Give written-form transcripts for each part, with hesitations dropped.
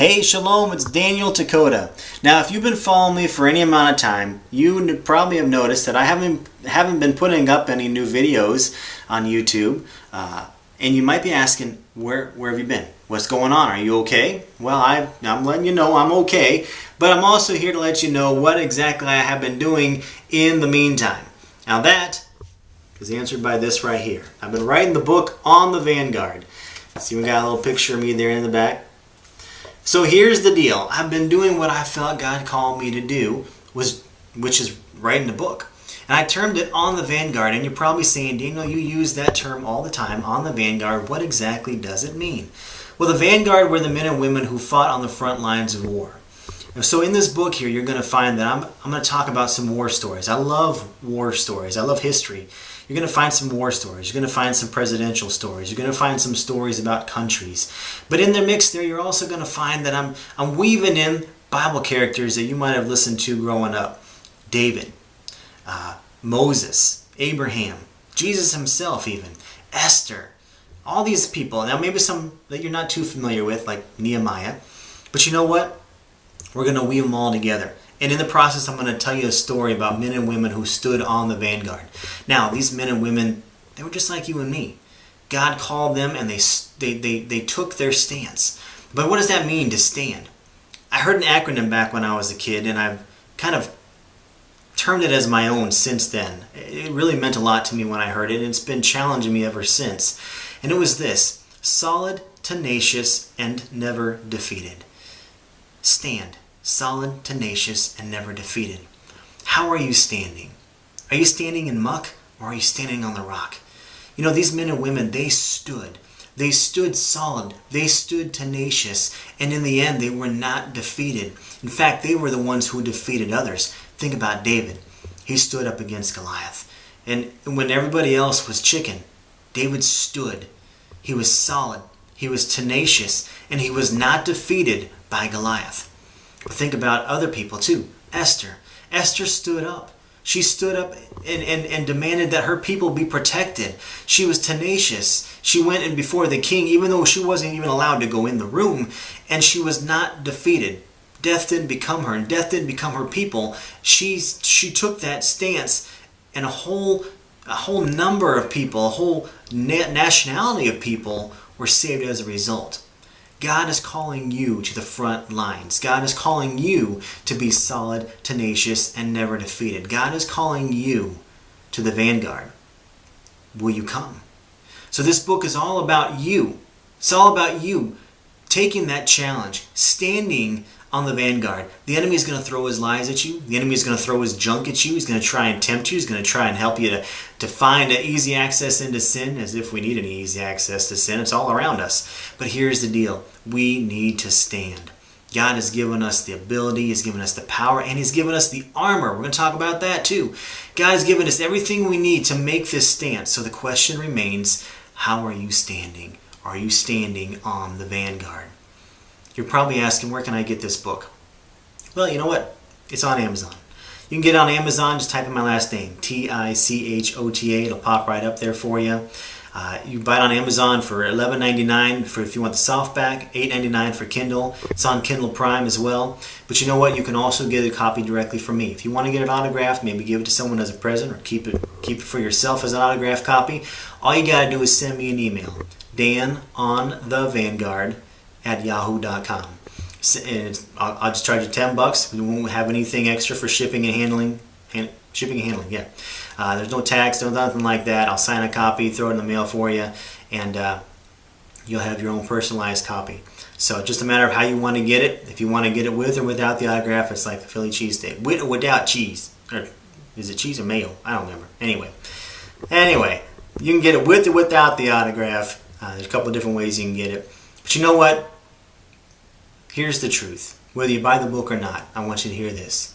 Hey, shalom, it's Daniel Tichota. Now, if you've been following me for any amount of time, you probably have noticed that I haven't been putting up any new videos on YouTube. And you might be asking, where have you been? What's going on? Are you okay? Well, I'm letting you know I'm okay, but I'm also here to let you know what exactly I have been doing in the meantime. Now that is answered by this right here. I've been writing the book on the Vanguard. See, we got a little picture of me there in the back. So here's the deal. I've been doing what I felt God called me to do, which is writing the book. And I termed it On the Vanguard, and you're probably saying, Daniel, you use that term all the time, On the Vanguard. What exactly does it mean? Well, the Vanguard were the men and women who fought on the front lines of war. And so in this book here, you're going to find that I'm going to talk about some war stories. I love war stories. I love history. You're going to find some war stories. You're going to find some presidential stories. You're going to find some stories about countries. But in the mix there, you're also going to find that I'm weaving in Bible characters that you might have listened to growing up. David, Moses, Abraham, Jesus himself even, Esther, all these people. Now maybe some that you're not too familiar with, like Nehemiah. But you know what? We're going to weave them all together. And in the process, I'm going to tell you a story about men and women who stood on the vanguard. Now, these men and women, they were just like you and me. God called them and they took their stance. But what does that mean, to stand? I heard an acronym back when I was a kid, and I've kind of termed it as my own since then. It really meant a lot to me when I heard it, and it's been challenging me ever since. And it was this: solid, tenacious, and never defeated. Stand. Solid, tenacious, and never defeated. How are you standing? Are you standing in muck, or are you standing on the rock? You know, these men and women, they stood. They stood solid. They stood tenacious. And in the end, they were not defeated. In fact, they were the ones who defeated others. Think about David. He stood up against Goliath. And when everybody else was chicken, David stood. He was solid. He was tenacious. And he was not defeated by Goliath. But think about other people too. Esther. Esther stood up. She stood up and demanded that her people be protected. She was tenacious. She went in before the king, even though she wasn't even allowed to go in the room, and she was not defeated. Death didn't become her, and death didn't become her people. She took that stance, and a whole number of people, a whole nationality of people were saved as a result. God is calling you to the front lines. God is calling you to be solid, tenacious, and never defeated. God is calling you to the vanguard. Will you come? So this book is all about you. It's all about you taking that challenge, standing on the vanguard. The enemy is going to throw his lies at you. The enemy is going to throw his junk at you. He's going to try and tempt you. He's going to try and help you to find an easy access into sin, as if we need any easy access to sin. It's all around us. But here's the deal. We need to stand. God has given us the ability. He's given us the power. And He's given us the armor. We're going to talk about that too. God has given us everything we need to make this stand. So the question remains, how are you standing? Are you standing on the vanguard? You're probably asking, where can I get this book? Well, you know what? It's on Amazon. You can get it on Amazon. Just type in my last name, Tichota. It'll pop right up there for you. You can buy it on Amazon for $11.99 for if you want the softback, $8.99 for Kindle. It's on Kindle Prime as well. But you know what? You can also get a copy directly from me. If you want to get it autographed, maybe give it to someone as a present, or keep it for yourself as an autographed copy. All you got to do is send me an email, danonthevangard@yahoo.com. And I'll just charge you $10. We won't have anything extra for shipping and handling. Yeah. There's no tax, no nothing like that. I'll sign a copy, throw it in the mail for you, and you'll have your own personalized copy. So it's just a matter of how you want to get it. If you want to get it with or without the autograph, it's like the Philly cheesesteak. With or without cheese. Or is it cheese or mayo? I don't remember. Anyway, you can get it with or without the autograph. There's a couple of different ways you can get it. But you know what? Here's the truth. Whether you buy the book or not, I want you to hear this.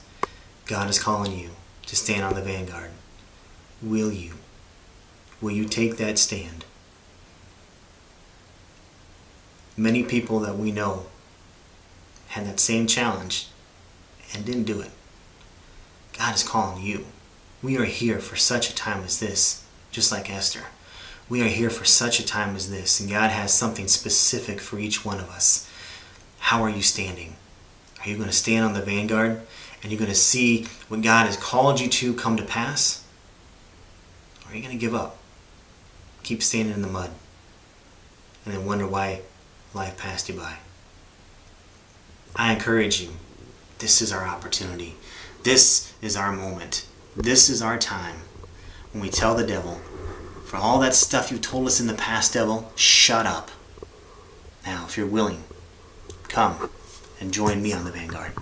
God is calling you to stand on the vanguard. Will you? Will you take that stand? Many people that we know had that same challenge and didn't do it. God is calling you. We are here for such a time as this, just like Esther. We are here for such a time as this, and God has something specific for each one of us. How are you standing? Are you going to stand on the vanguard and you're going to see what God has called you to come to pass? Or are you going to give up? Keep standing in the mud and then wonder why life passed you by? I encourage you, this is our opportunity. This is our moment. This is our time when we tell the devil, for all that stuff you told us in the past, devil, shut up. Now, if you're willing, come and join me on the vanguard.